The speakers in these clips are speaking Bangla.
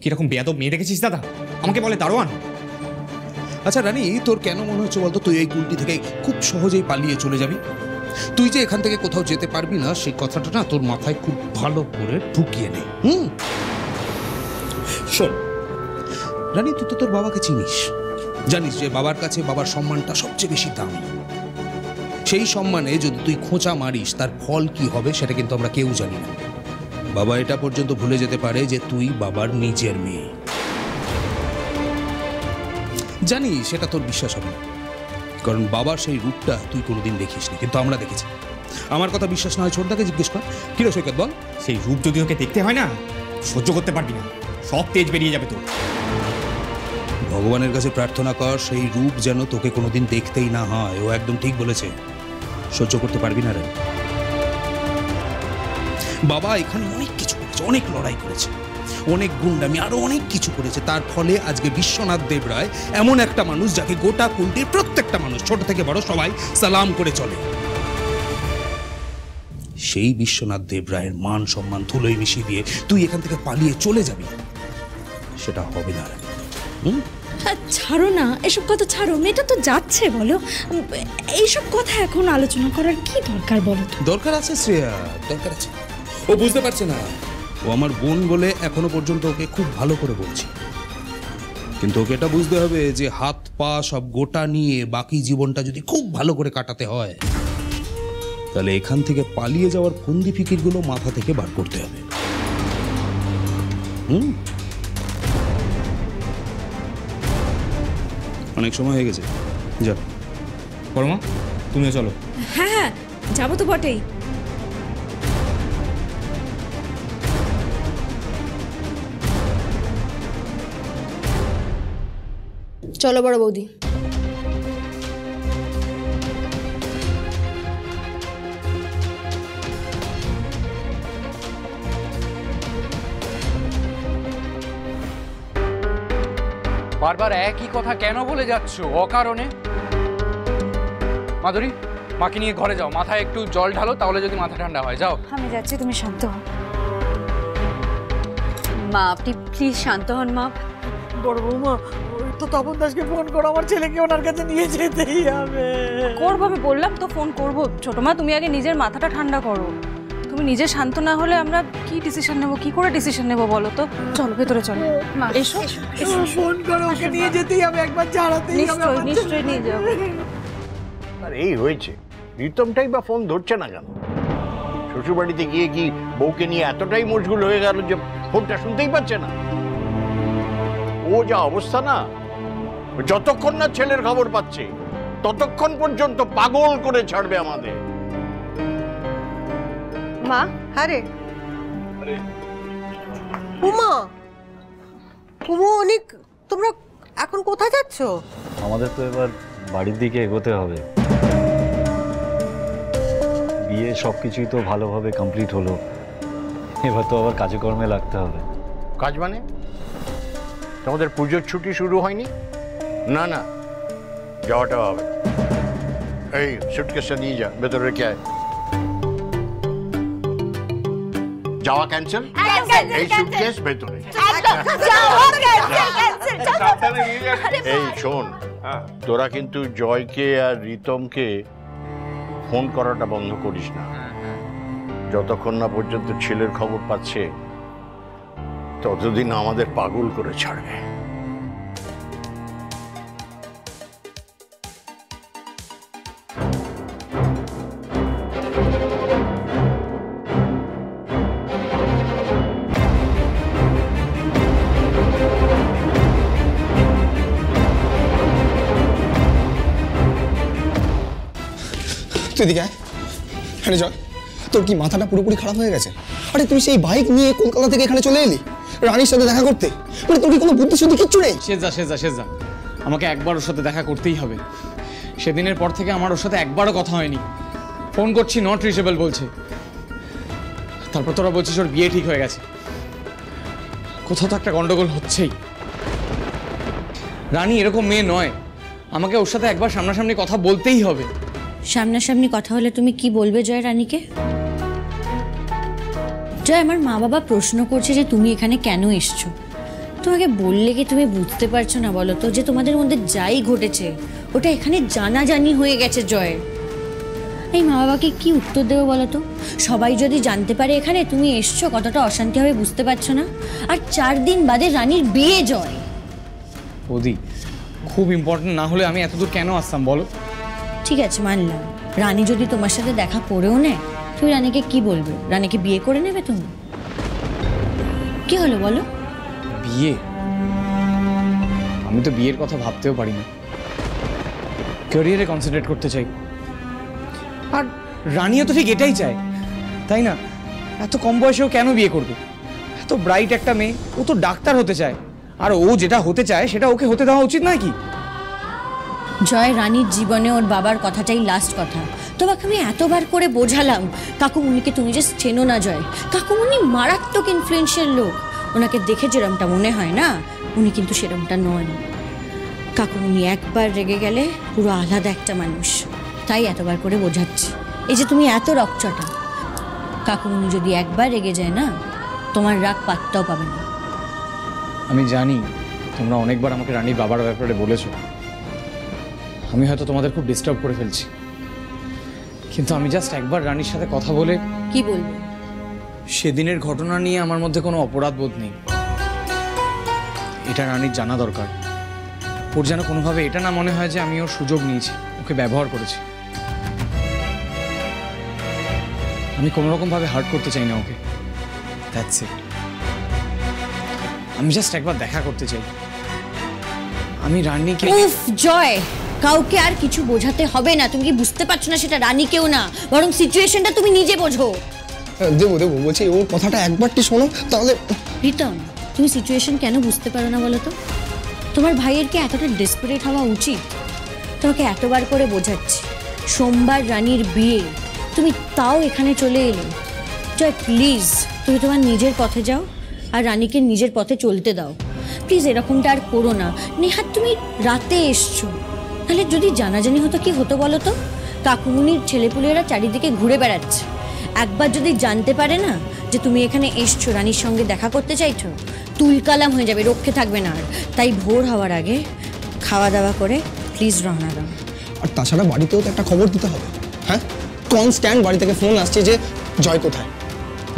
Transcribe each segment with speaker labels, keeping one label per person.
Speaker 1: কিরকম বেয়াদব মেয়ে দেখেছিস দাদা? আমাকে বলে দারোয়ান।
Speaker 2: আচ্ছা রানী, তোর কেন মনে হচ্ছে বলতো তুই এই কুলটি থেকে খুব সহজেই পালিয়ে চলে যাবি? তুই যে এখান থেকে কোথাও যেতে পারবি না সেই কথাটা না তোর মাথায় খুব ভালো করে ঢুকিয়ে নে। শোন রানী, তুই তো তোর বাবাকে চিনিস, জানিস যে বাবার কাছে বাবার সম্মানটা সবচেয়ে বেশি দামি। সেই সম্মানে যদি তুই খোঁচা মারিস তার ফল কি হবে সেটা কিন্তু আমরা কেউ জানি না। বাবা এটা পর্যন্ত ভুলে যেতে পারে যে তুই বাবার নিজের মেয়ে। জানি সেটা তোর বিশ্বাস হবে না, কারণ বাবার সেই রূপটা তুই কোনোদিন দেখিসনি, কিন্তু আমরা দেখেছি। আমার কথা বিশ্বাস না হয় ছোটদাকে জিজ্ঞেস কর। কি রে সৈকত, বল।
Speaker 1: সেই রূপ যদি ওকে দেখতে হয় না, সহ্য করতে পারবি না, সব তেজ বেরিয়ে যাবে তোর।
Speaker 2: ভগবানের কাছে প্রার্থনা কর সেই রূপ যেন তোকে কোনোদিন দেখতেই না হয়। ও একদম ঠিক বলেছে, সহ্য করতে পারবি না রে। বাবা এখানে অনেক কিছু করেছে, অনেক লড়াই করেছে, অনেক গুন্ডামি, আরো অনেক কিছু করেছে। তার ফলে আজকে বিশ্বনাথ দেব রায় এমন একটা মানুষ যাকে গোটা কুলটির প্রত্যেকটা মানুষ ছোট থেকে বড় সবাই সালাম করে চলে। সেই বিশ্বনাথ দেব রায়ের মান সম্মান ধুলোয় মিশিয়ে দিয়ে তুই এখান থেকে পালিয়ে চলে যাবি, সেটা হবে না।
Speaker 3: ছাড়ো না এসব কথা, ছাড়ো। মেয়েটা তো যাচ্ছে, বলো। এইসব কথা এখন আলোচনা করার কি দরকার বলো?
Speaker 2: দরকার আছে শ্রেয়া, দরকার আছে। ও বুঝতে পারছে না, ও আমার বোন বলে এখনো পর্যন্ত ওকে খুব ভালো করে বলছি, কিন্তু ওকে এটা বুঝতে হবে যে হাত পা সব গোটা নিয়ে বাকি জীবনটা যদি খুব ভালো করে কাটাতে হয় তাহলে এখান থেকে পালিয়ে যাওয়ার ফন্দি ফিকিরগুলো মাথা থেকে বার করতে হবে। অনেক সময় হয়ে গেছে, যা।
Speaker 1: পরমা, তুমিও চলো।
Speaker 3: হ্যাঁ হ্যাঁ, যাবো তো বটেই। চলো বড় বৌদি।
Speaker 4: বারবার একই কথা কেন বলে যাচ্ছ অকারণে? মাধুরী, মাকে নিয়ে ঘরে যাও, মাথায় একটু জল ঢালো, তাহলে যদি মাথা ঠান্ডা হয়। যাও।
Speaker 3: আমি যাচ্ছি, তুমি শান্ত হও।
Speaker 5: মা আপনি প্লিজ শান্ত হন। মা,
Speaker 6: বড় বৌমা, তো তপন দাসকে ফোন করো, আমার ছেলেকে ওনার কাছে নিয়ে যেতেই হবে।
Speaker 3: করবো, আমি বললাম তো ফোন করবো। ছোট মা, তুমি আগে নিজের মাথাটা ঠান্ডা করো। তুমি নিজে শান্ত না হলে আমরা কি ডিসিশন নেব, কি করে ডিসিশন নেব বলো তো? চলো ভেতরে চলো। এসো,
Speaker 6: ফোন করো, ওকে নিয়ে যেতেই হবে, একবার জানাতেই হবে।
Speaker 3: নিশ্চয়ই নিশ্চয়ই নিয়ে যাবো।
Speaker 7: আর এই হয়েছে, রিতমটাই বা ফোন ধরছে না কেন? শ্বশুরবাড়িতে গিয়ে কি বউকে নিয়ে এতটাই মশগুল হয়ে গেল যে ফোনটা শুনতেই পাচ্ছে না? ও যা অবস্থা না, যতক্ষণ না ছেলের খবর পাচ্ছে ততক্ষণ পর্যন্ত পাগল করে ছাড়বে আমাদের।
Speaker 5: মা, আরে
Speaker 6: উমা, উমা, অনেক, তোমরা এখন কোথায় যাচ্ছ?
Speaker 8: আমাদের তো এবার বাড়ির দিকে এগোতে হবে। বিয়ে সবকিছুই তো ভালোভাবে কমপ্লিট হলো, এবার তো আবার কাজে কর্মে লাগতে হবে।
Speaker 7: কাজ মানে? তোমাদের পুজোর ছুটি শুরু হয়নি? না না, যাওয়াটা হবে। এই সুটকেসটা নিয়ে যা, ভেতরে রেখে আয়। যাওয়া ক্যান্সেল? এই সুটকেস ভেতরে। এই শোন, তোরা কিন্তু জয়কে আর রিতমকে ফোন করাটা বন্ধ করিস না। যতক্ষণ না পর্যন্ত ছেলের খবর পাচ্ছে ততদিন আমাদের পাগল করে ছাড়বে।
Speaker 9: তুই দিকে আয়। আরে জয়, তোর কি মাথাটা পুরোপুরি খারাপ হয়ে গেছে? আরে তুই সেই বাইক নিয়ে কলকাতা থেকে এখানে চলে এলি রানীর সাথে দেখা করতে, মানে তোর কি কোনো বুদ্ধি শুদ্ধি কিচ্ছু নেই?
Speaker 1: সেজা, আমাকে একবার ওর সাথে দেখা করতেই হবে। সেদিনের পর থেকে আমার ওর সাথে একবারও কথা হয়নি। ফোন করছি, নট রিচেবল বলছে। তারপর তোরা বলছিস ওর বিয়ে ঠিক হয়ে গেছে। কোথাও তো একটা গন্ডগোল হচ্ছেই। রানী এরকম মেয়ে নয়, আমাকে ওর সাথে একবার সামনাসামনি কথা বলতেই হবে।
Speaker 10: সামনাসামনি কথা হলে তুমি কি বলবে জয় রানীকে? জয়, আমার মা বাবা প্রশ্ন করছে যে তুমি এখানে কেন এসছো। তোমাকে বললে কি তুমি বুঝতে পারছো না বলো তো, যে তোমাদের মধ্যে যাই ঘটেছে ওটা এখানে জানাজানি হয়ে গেছে জয়। এই মা বাবাকে কি উত্তর দেবো বলো তো? সবাই যদি জানতে পারে এখানে তুমি এসছো, কতটা অশান্তি হবে বুঝতে পারছো না? আর 4 দিন বাদে রানীর বিয়ে জয়।
Speaker 1: বৌদি, খুব ইম্পর্টেন্ট না হলে আমি এতদূর কেন আসতাম বলো?
Speaker 10: ঠিক আছে মানলাম, রানী যদি তোমার সাথে দেখা করেও নেয়, তুমি রানীকে কি বলবে? রানীকে বিয়ে করে নেবে তুমি? কি হলো বলো?
Speaker 1: বিয়ে? আমি তো বিয়ের কথা ভাবতেও পারি না। ক্যারিয়ারে কনসেন্ট্রেট করতে চাই। আর রানীও তো ঠিক এটাই চায়, তাই না? এত কম বয়সেও কেন বিয়ে করবে? এত ব্রাইট একটা মেয়ে, ও তো ডাক্তার হতে চায়। আর ও যেটা হতে চায় সেটা ওকে হতে দেওয়া উচিত নয় কি?
Speaker 10: জয়, রানীর জীবনে ওর বাবার কথাটাই লাস্ট কথা। তোমাকে আমি এতবার করে বোঝালাম, কাকুমুনিকে তুমি যে চেনো না জয়। কাকুমুনি মারাত্মক ইনফ্লুয়েন্সিয়াল লোক। ওনাকে দেখে যেরমটা মনে হয় না, উনি কিন্তু সেরমটা নন। কাকুমুনি একবার রেগে গেলে পুরো আলাদা একটা মানুষ। তাই এতবার করে বোঝাচ্ছি। এই যে তুমি এত রকচটা, কাকুমুনি যদি একবার রেগে যায় না, তোমার রাগ পাত্তাও পাবে না।
Speaker 1: আমি জানি তোমরা অনেকবার আমাকে রানীর বাবার ব্যাপারে বলেছো। আমি হয়তো তোমাদের খুব ডিস্টার্ব করে ফেলছি, কিন্তু আমি জাস্ট একবার রানীর সাথে কথা বলে।
Speaker 10: কি বলবো?
Speaker 1: সেদিনের ঘটনা নিয়ে আমার মধ্যে কোনো অপরাধ বোধ নেই, এটা রানীর জানা দরকার। ওর যেন কোনোভাবে এটা না মনে হয় যে আমি ওর সুযোগ নিয়েছি, ওকে ব্যবহার করেছি। আমি কোনোরকমভাবে হার্ট করতে চাই না ওকে, দ্যাটস ইট। আমি জাস্ট একবার দেখা করতে চাই। আমি রানীকে।
Speaker 10: উফ জয়, কাউকে আর কিছু বোঝাতে হবে না। তুমি কি বুঝতে পারছো না সেটা রানীকেও না, বরং সিচুয়েশনটা তুমি নিজে বোঝো।
Speaker 9: দেবো দেবো বলছি, ওর কথাটা একবারটি শোনো তাহলে।
Speaker 10: প্রীতম, তুমি সিচুয়েশন কেন বুঝতে পারো না বলো তো? তোমার ভাইয়ের কি এতটা ডেসপারেট হওয়া উচিত? তোমাকে এতবার করে বোঝাচ্ছি, সোমবার রানীর বিয়ে, তুমি তাও এখানে চলে এলে। জয় প্লিজ, তুমি তোমার নিজের পথে যাও আর রানীকে নিজের পথে চলতে দাও। প্লিজ এরকমটা আর করো না। নেহাত তুমি রাতে এসছো, তাহলে যদি জানাজানি হতো কি হতো বলো তো? কাকুমুনির ছেলেপুলেরা চারিদিকে ঘুরে বেড়াচ্ছে। একবার যদি জানতে পারে না যে তুমি এখানে এসছো, রানীর সঙ্গে দেখা করতে চাইছো, তুলকালাম হয়ে যাবে, রক্ষে থাকবে না আর। তাই ভোর হওয়ার আগে খাওয়া দাওয়া করে প্লিজ রওনা দাও।
Speaker 9: আর তাছাড়া বাড়িতেও তো একটা খবর দিতে হবে। হ্যাঁ, কনস্ট্যান্ট বাড়ি থেকে ফোন আসছে যে জয় কোথায়।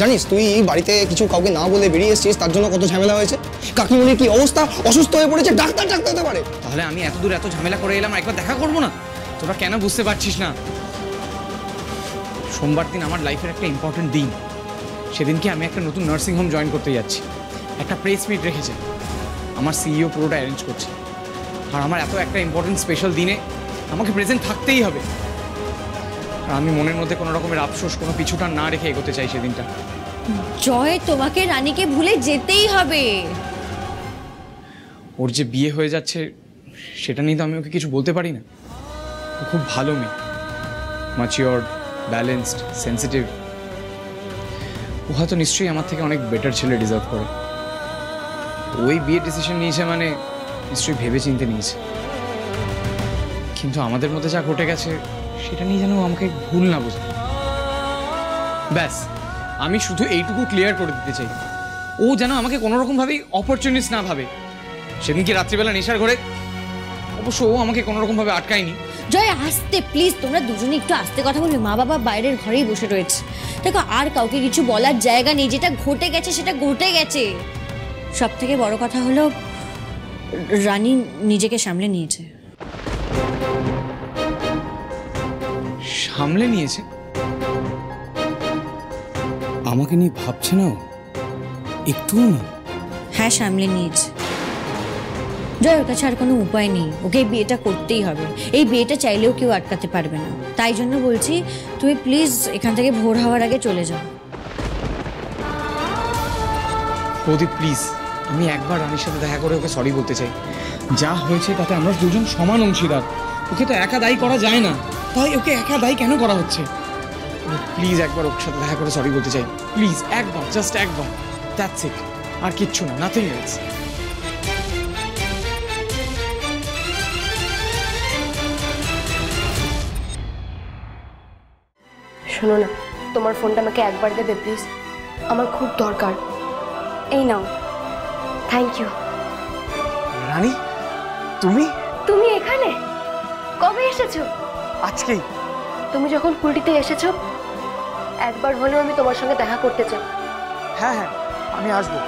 Speaker 9: জানিস তুই বাড়িতে কিছু কাউকে না বলে বেরিয়ে এসেছিস, তার জন্য কত ঝামেলা হয়েছে। কাকিমুনির কি অবস্থা, অসুস্থ হয়ে পড়েছে, ডাক্তার ডাক্তার হতে পারে।
Speaker 1: তাহলে আমি এত দূর এত ঝামেলা করে এলাম, একবার দেখা করবো না? তোরা কেন বুঝতে পারছিস না? সোমবার দিন আমার লাইফের একটা ইম্পর্টেন্ট দিন। সেদিনকে আমি একটা নতুন নার্সিং হোম জয়েন করতে যাচ্ছি। একটা প্রেস মিট রেখেছে, আমার সিইও পুরোটা অ্যারেঞ্জ করছে। আর আমার এত একটা ইম্পর্টেন্ট স্পেশাল দিনে আমাকে প্রেজেন্ট থাকতেই হবে। আর আমি মনের মধ্যে কোনো রকমের আফসোস, কোনো পিছুটা না রেখে এগোতে চাই সেদিনটা।
Speaker 10: জয়, তোমাকে রানীকে ভুলে যেতেই হবে।
Speaker 1: ওর যে বিয়ে হয়ে যাচ্ছে সেটা নিয়ে তো আমি ওকে কিছু বলতে পারি না। ও খুব ভালো মেয়ে, ম্যাচিওরড, ব্যালেন্সড, সেন্সিটিভ। ও হয়তো নিশ্চয়ই আমার থেকে অনেক বেটার ছেলে ডিজার্ভ করে। ওই বিয়ে ডিসিশন নিয়েছে মানে নিশ্চয়ই ভেবে চিন্তে নিয়েছে। কিন্তু আমাদের মধ্যে যা ঘটে গেছে সেটা নিয়ে যেন আমাকে ভুল না বোঝে। ব্যাস, আমি শুধু এইটুকু ক্লিয়ার করে দিতে চাই, ও যেন আমাকে কোনো রকমভাবেই অপরচুনিস্ট না ভাবে। সেদিনকে রাত্রিবেলা নেশার ঘরে অবশ্য ও আমাকে কোনো রকমভাবে আটকায়নি।
Speaker 10: জয় আস্তে প্লিজ, তোমরা দুজনে একটু আস্তে কথা বলবে। মা বাবা বাইরের ঘরেই বসে রয়েছে। দেখো আর কাউকে কিছু বলার জায়গা নেই। যেটা ঘটে গেছে সেটা ঘটে গেছে। সব থেকে বড় কথা হলো রানী নিজেকে সামলে নিয়েছে।
Speaker 1: সামলে নিয়েছে?
Speaker 2: আমাকে নিয়ে ভাবছে না একটুও না?
Speaker 10: হ্যাঁ সামলে নিয়েছে। জয়, ওর কাছে আর কোনো উপায় নেই, ওকে এই বিয়েটা করতেই হবে। এই বিয়েটা চাইলেও কেউ আটকাতে পারবে না। তাই জন্য বলছি তুমি প্লিজ এখান থেকে ভোর হওয়ার আগে চলে যাও।
Speaker 1: প্রদীপ প্লিজ, আমি একবার রানীর সাথে দেখা করে ওকে সরি বলতে চাই। যা হয়েছে তাতে আমরা দুজন সমান অংশীদার। ওকে তো একা দায়ী করা যায় না, তাই ওকে একা দায়ী কেন করা হচ্ছে? প্লিজ একবার ওর সাথে দেখা করে সরি বলতে চাই। প্লিজ একবার, জাস্ট একবার, দ্যাটস ইট। আর কিচ্ছু না, নাথিং এলস।
Speaker 11: শোনো না, তোমার ফোনটা আমাকে একবার দেবে প্লিজ, আমার খুব দরকার। এই নাও। Thank you.
Speaker 1: রানী তুমি
Speaker 11: তুমি এখানে কবে এসেছো?
Speaker 1: আজকেই?
Speaker 11: তুমি যখন কুলটিতে এসেছো একবার হলেও আমি তোমার সঙ্গে দেখা করতে চাই।
Speaker 6: হ্যাঁ হ্যাঁ, আমি আসবো।